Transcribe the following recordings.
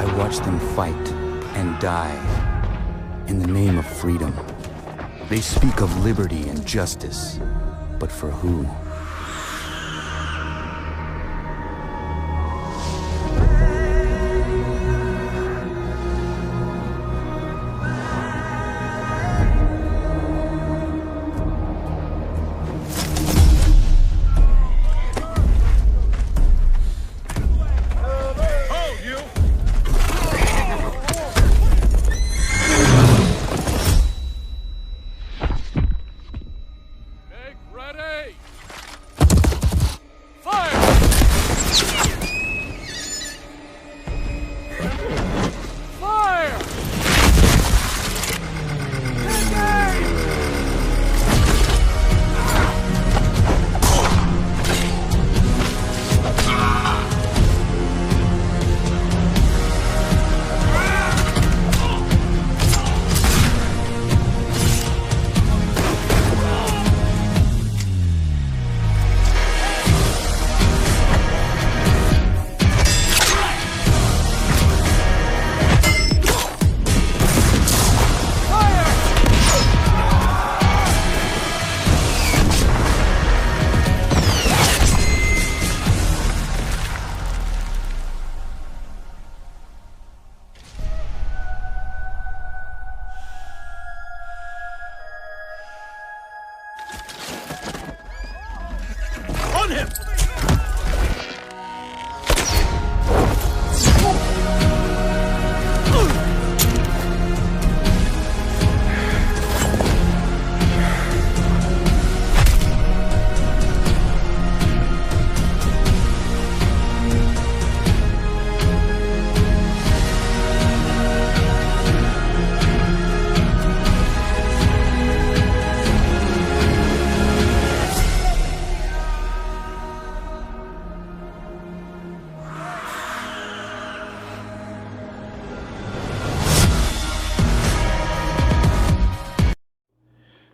I watch them fight and die in the name of freedom. They speak of liberty and justice, but for who?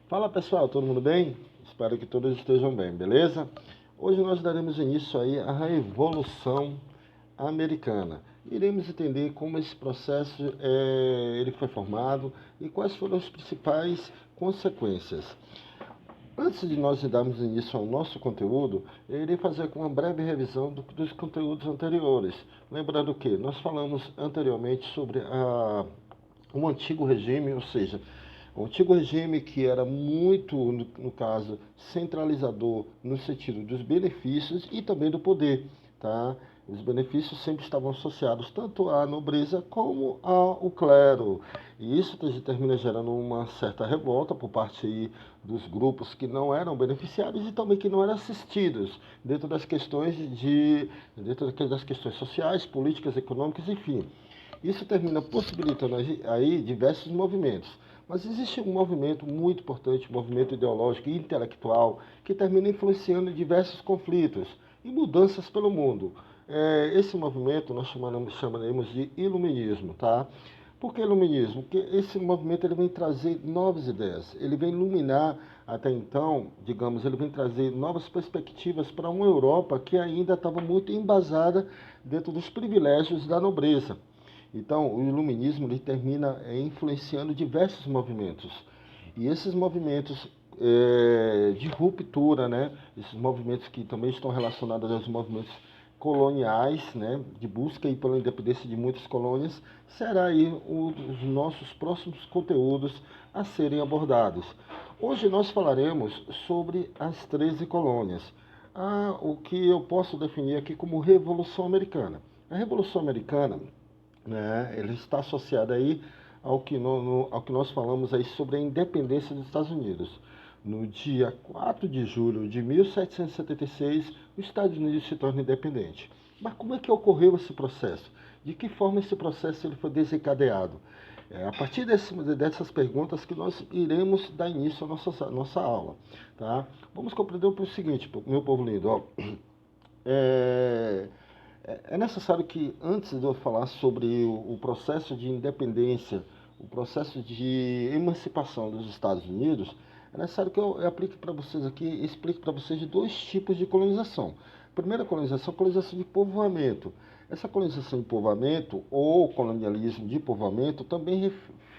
Fala pessoal, todo mundo bem? Espero que todos estejam bem, beleza? Hoje nós daremos início aí à Revolução Americana. Iremos entender como esse processo ele foi formado e quais foram as principais consequências. Antes de nós darmos início ao nosso conteúdo, eu irei fazer uma breve revisão dos conteúdos anteriores. Lembrando que nós falamos anteriormente sobre um antigo regime, ou seja, o antigo regime que era muito, no caso, centralizador no sentido dos benefícios e também do poder, tá? Os benefícios sempre estavam associados tanto à nobreza como ao clero. E isso termina gerando uma certa revolta por parte aí dos grupos que não eram beneficiários e também que não eram assistidos dentro das questões sociais, políticas, econômicas, enfim. Isso termina possibilitando aí diversos movimentos. Mas existe um movimento muito importante, um movimento ideológico e intelectual, que termina influenciando diversos conflitos e mudanças pelo mundo. Esse movimento nós chamaremos de iluminismo, tá? Por que iluminismo? Porque esse movimento ele vem trazer novas ideias, ele vem iluminar até então, digamos, ele vem trazer novas perspectivas para uma Europa que ainda estava muito embasada dentro dos privilégios da nobreza. Então, o iluminismo ele termina influenciando diversos movimentos. E esses movimentos de ruptura, né? Esses movimentos que também estão relacionados aos movimentos coloniais, né? De busca aí pela independência de muitas colônias, será aí um dos nossos próximos conteúdos a serem abordados. Hoje nós falaremos sobre as 13 colônias, o que eu posso definir aqui como Revolução Americana. A Revolução Americana, né, ele está associado aí ao que nós falamos aí sobre a independência dos Estados Unidos. No dia 4 de julho de 1776, os Estados Unidos se tornam independentes. Mas como é que ocorreu esse processo? De que forma esse processo ele foi desencadeado? A partir dessas perguntas que nós iremos dar início à nossa aula. Tá? Vamos compreender o seguinte, meu povo lindo. Ó. É necessário que, antes de eu falar sobre o processo de independência, o processo de emancipação dos Estados Unidos, é necessário que eu aplique para vocês aqui, explique para vocês de dois tipos de colonização. Primeira colonização, colonização de povoamento. Essa colonização de povoamento ou colonialismo de povoamento também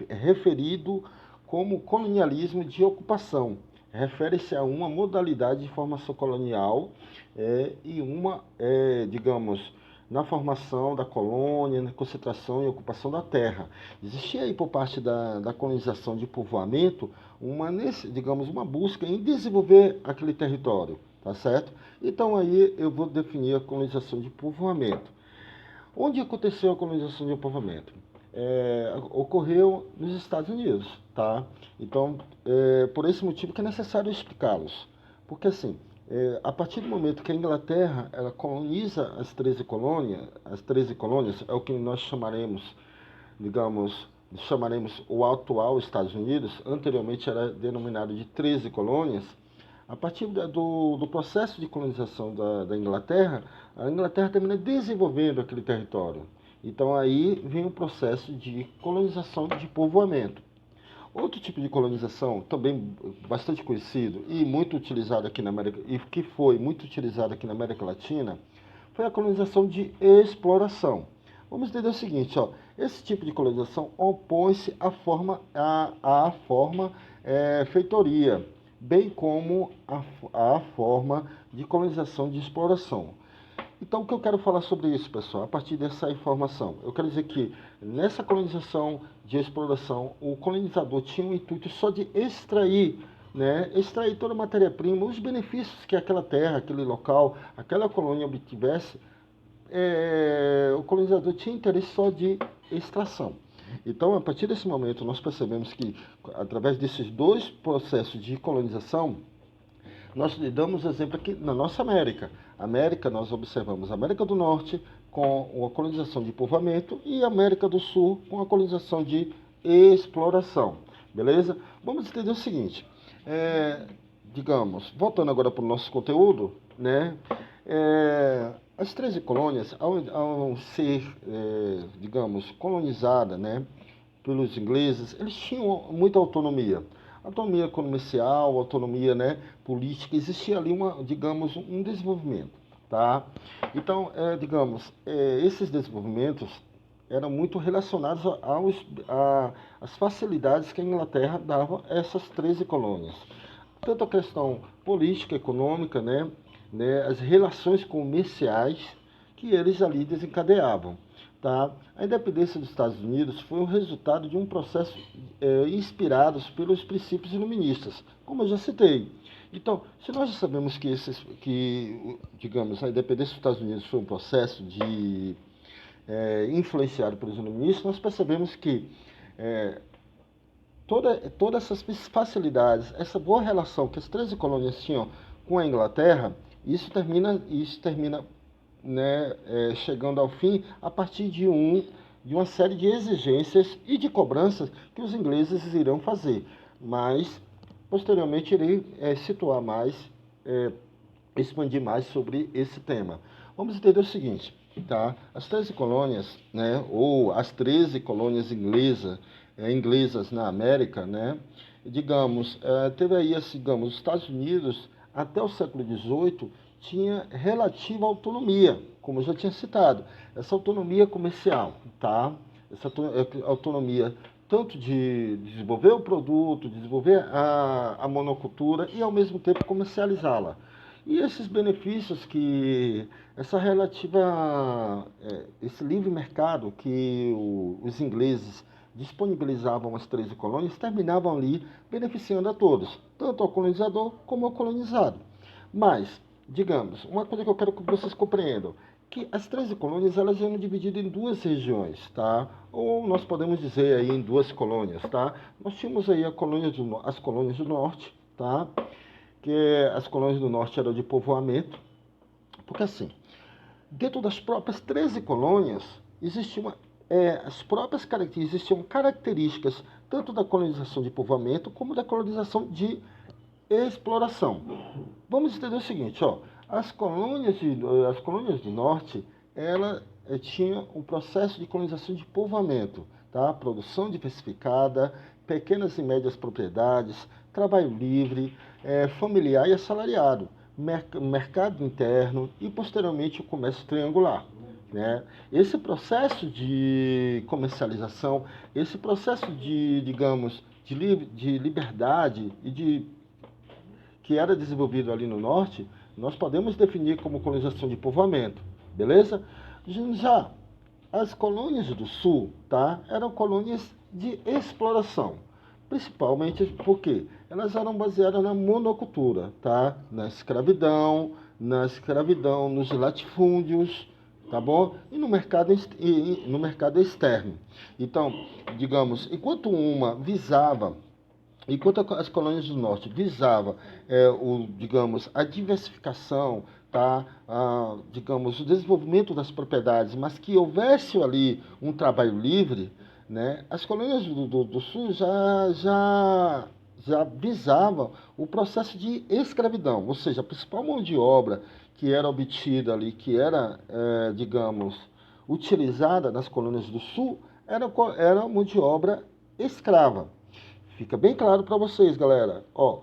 é referido como colonialismo de ocupação. Refere-se a uma modalidade de formação colonial e digamos, na formação da colônia, na concentração e ocupação da terra. Existia aí por parte da colonização de povoamento digamos, uma busca em desenvolver aquele território, tá certo? Então aí eu vou definir a colonização de povoamento. Onde aconteceu a colonização de povoamento? Ocorreu nos Estados Unidos, tá? Então, por esse motivo que é necessário explicá-los. Porque assim, a partir do momento que a Inglaterra ela coloniza as 13 colônias é o que nós chamaremos o atual Estados Unidos, anteriormente era denominado de 13 colônias. A partir do processo de colonização da Inglaterra, a Inglaterra termina desenvolvendo aquele território. Então aí vem o processo de colonização de povoamento. Outro tipo de colonização, também bastante conhecido e muito utilizado aqui na América, e que foi muito utilizado aqui na América Latina, foi a colonização de exploração. Vamos entender o seguinte, ó, esse tipo de colonização opõe-se à forma feitoria, bem como a forma de colonização de exploração. Então, o que eu quero falar sobre isso, pessoal, a partir dessa informação? Eu quero dizer que nessa colonização de exploração, o colonizador tinha o intuito só de extrair toda a matéria-prima, os benefícios que aquela terra, aquele local, aquela colônia obtivesse. O colonizador tinha interesse só de extração. Então, a partir desse momento, nós percebemos que, através desses dois processos de colonização, nós damos exemplo aqui na nossa América. Nós observamos a América do Norte com a colonização de povoamento e a América do Sul com a colonização de exploração. Beleza? Vamos entender o seguinte. Digamos, voltando agora para o nosso conteúdo, né? As 13 colônias, ao ser, digamos, colonizadas, né, pelos ingleses, eles tinham muita autonomia. Autonomia comercial, autonomia, né, política, existia ali digamos, um desenvolvimento, tá? Então, esses desenvolvimentos eram muito relacionados às facilidades que a Inglaterra dava a essas 13 colônias. Tanto a questão política, econômica, né, as relações comerciais que eles ali desencadeavam. Tá? A independência dos Estados Unidos foi o resultado de um processo inspirado pelos princípios iluministas, como eu já citei. Então, se nós já sabemos digamos, a independência dos Estados Unidos foi um processo influenciado pelos iluministas, nós percebemos que todas essas facilidades, essa boa relação que as 13 colônias tinham com a Inglaterra, isso termina chegando ao fim a partir de uma série de exigências e de cobranças que os ingleses irão fazer. Mas, posteriormente, irei situar mais, expandir mais sobre esse tema. Vamos entender o seguinte, tá? As 13 colônias, né, ou as 13 colônias inglesas na América, né, teve aí, digamos, os Estados Unidos, até o século XVIII, tinha relativa autonomia, como eu já tinha citado. Essa autonomia comercial, tá? Essa autonomia tanto de desenvolver o produto, desenvolver a monocultura e, ao mesmo tempo, comercializá-la. E esses benefícios esse livre mercado que os ingleses disponibilizavam às 13 colônias, terminavam ali beneficiando a todos, tanto ao colonizador como ao colonizado. Mas, digamos, uma coisa que eu quero que vocês compreendam, que as 13 colônias elas eram divididas em duas regiões, tá? Ou nós podemos dizer aí em duas colônias, tá? Nós tínhamos aí as colônias do norte, tá? Que as colônias do norte eram de povoamento, porque assim, dentro das próprias 13 colônias existiam características tanto da colonização de povoamento como da colonização de exploração. Vamos entender o seguinte, ó, as colônias do norte, ela tinha um processo de colonização de povoamento, tá? Produção diversificada, pequenas e médias propriedades, trabalho livre, familiar e assalariado, mercado interno e posteriormente o comércio triangular. né? Esse processo de comercialização, esse processo de, digamos, de liberdade que era desenvolvido ali no norte, nós podemos definir como colonização de povoamento, beleza? Já as colônias do sul, tá, eram colônias de exploração, principalmente porque elas eram baseadas na monocultura, tá? Na escravidão, nos latifúndios, tá bom? E no mercado externo. Então, digamos, enquanto as colônias do norte visavam, digamos, a diversificação, tá? Digamos, o desenvolvimento das propriedades, mas que houvesse ali um trabalho livre, né? As colônias do sul já visavam o processo de escravidão, ou seja, a principal mão de obra que era obtida ali, que era, digamos, utilizada nas colônias do sul, era mão de obra escrava. Fica bem claro para vocês, galera. Ó,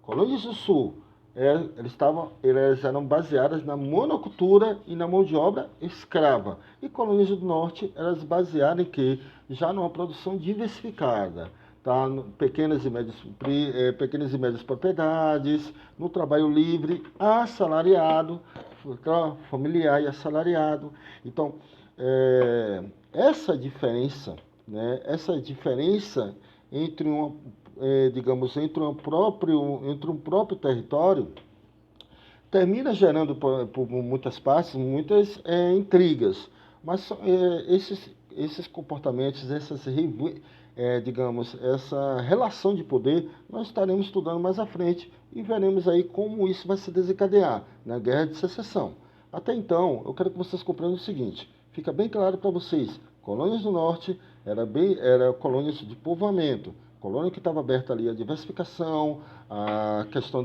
colônias do sul, elas eram baseadas na monocultura e na mão de obra escrava. E colônias do norte, elas baseadas em quê? Já numa produção diversificada, tá? Pequenas e médias propriedades, no trabalho livre, assalariado, familiar e assalariado. Então, essa diferença, né? Essa diferença entre digamos, entre um próprio território, termina gerando por muitas partes, muitas intrigas. Mas esses comportamentos, digamos, essa relação de poder, nós estaremos estudando mais à frente e veremos aí como isso vai se desencadear na Guerra de Secessão. Até então, eu quero que vocês compreendam o seguinte, fica bem claro para vocês, colônias do norte era colônias de povoamento, colônia que estava aberta ali à diversificação, a questão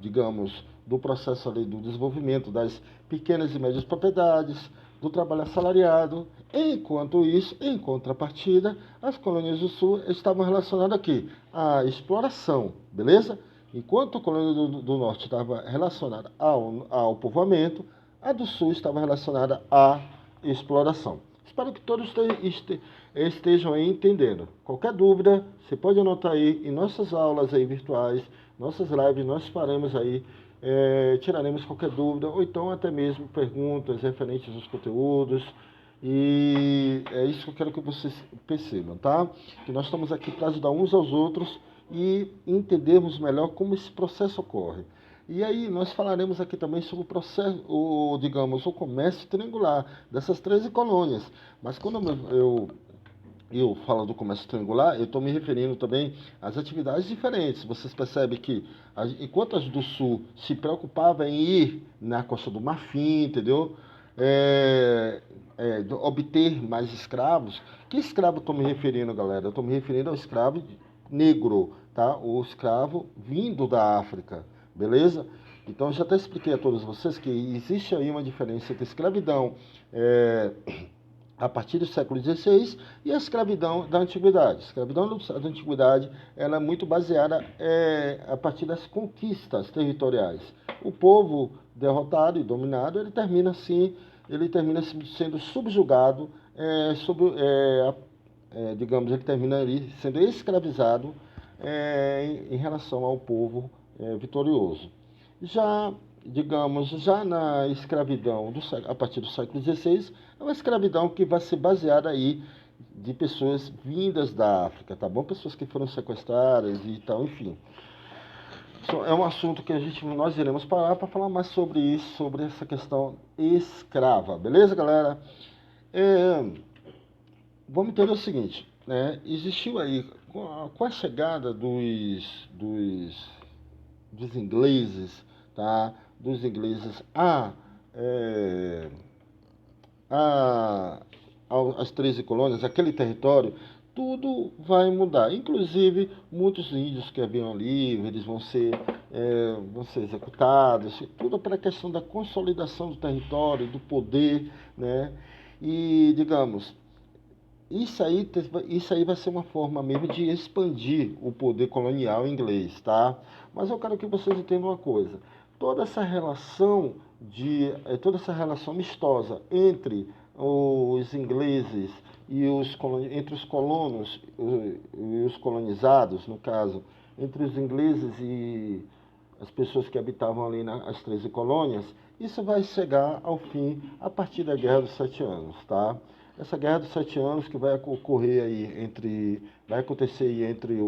digamos, do processo ali do desenvolvimento das pequenas e médias propriedades, do trabalho assalariado. Enquanto isso, em contrapartida, as colônias do sul estavam relacionadas aqui à exploração, beleza? Enquanto a colônia do norte estava relacionada ao povoamento, a do sul estava relacionada à exploração. Espero que todos estejam aí entendendo. Qualquer dúvida, você pode anotar aí em nossas aulas aí virtuais, nossas lives, nós faremos aí, tiraremos qualquer dúvida, ou então até mesmo perguntas referentes aos conteúdos. E é isso que eu quero que vocês percebam, tá? Que nós estamos aqui para ajudar uns aos outros e entendermos melhor como esse processo ocorre. E aí nós falaremos aqui também sobre o processo, digamos, o comércio triangular dessas 13 colônias. Mas quando eu falo do comércio triangular, eu estou me referindo também às atividades diferentes. Vocês percebem que, enquanto as do sul se preocupavam em ir na Costa do Marfim, entendeu? Obter mais escravos. Que escravo eu estou me referindo, galera? Eu estou me referindo ao escravo negro, tá? O escravo vindo da África. Beleza? Então, eu já até expliquei a todos vocês que existe aí uma diferença entre escravidão a partir do século XVI e a escravidão da Antiguidade. A escravidão da Antiguidade ela é muito baseada a partir das conquistas territoriais. O povo derrotado e dominado, ele termina sendo subjugado, digamos, ele termina ali sendo escravizado em relação ao povo vitorioso. Já, digamos, já na escravidão a partir do século XVI, é uma escravidão que vai ser baseada aí de pessoas vindas da África, tá bom? Pessoas que foram sequestradas e tal, enfim. É um assunto que nós iremos parar para falar mais sobre isso, sobre essa questão escrava, beleza, galera? Vamos entender o seguinte, né? Existiu aí, com a chegada dos ingleses, tá? Dos ingleses às 13 colônias, aquele território, tudo vai mudar. Inclusive, muitos índios que haviam ali, eles vão ser executados, tudo para a questão da consolidação do território, do poder, né? E, digamos, isso aí vai ser uma forma mesmo de expandir o poder colonial inglês, tá? Mas eu quero que vocês entendam uma coisa. Toda essa relação de toda essa relação amistosa entre os ingleses e entre os colonos e os colonizados, no caso, entre os ingleses e as pessoas que habitavam ali nas 13 colônias, isso vai chegar ao fim a partir da Guerra dos Sete Anos, tá? Essa Guerra dos Sete Anos que vai ocorrer aí vai acontecer aí entre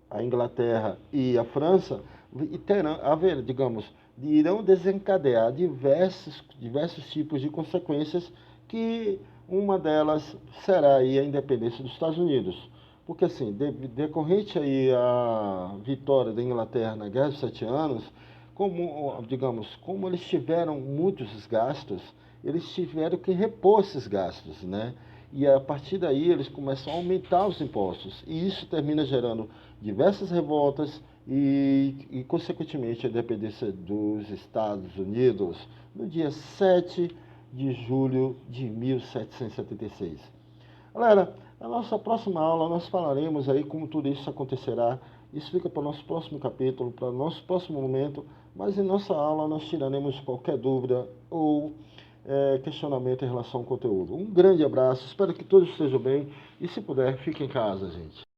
a Inglaterra e a França, e irão desencadear diversos tipos de consequências, que uma delas será aí a independência dos Estados Unidos. Porque assim, decorrente aí a vitória da Inglaterra na Guerra dos Sete Anos, como eles tiveram muitos gastos, eles tiveram que repor esses gastos, né? E a partir daí eles começam a aumentar os impostos. E isso termina gerando diversas revoltas consequentemente, a independência dos Estados Unidos no dia 7 de julho de 1776. Galera, na nossa próxima aula nós falaremos aí como tudo isso acontecerá. Isso fica para o nosso próximo capítulo, para o nosso próximo momento, mas em nossa aula nós tiraremos qualquer dúvida ou questionamento em relação ao conteúdo. Um grande abraço, espero que todos estejam bem e, se puder, fique em casa, gente.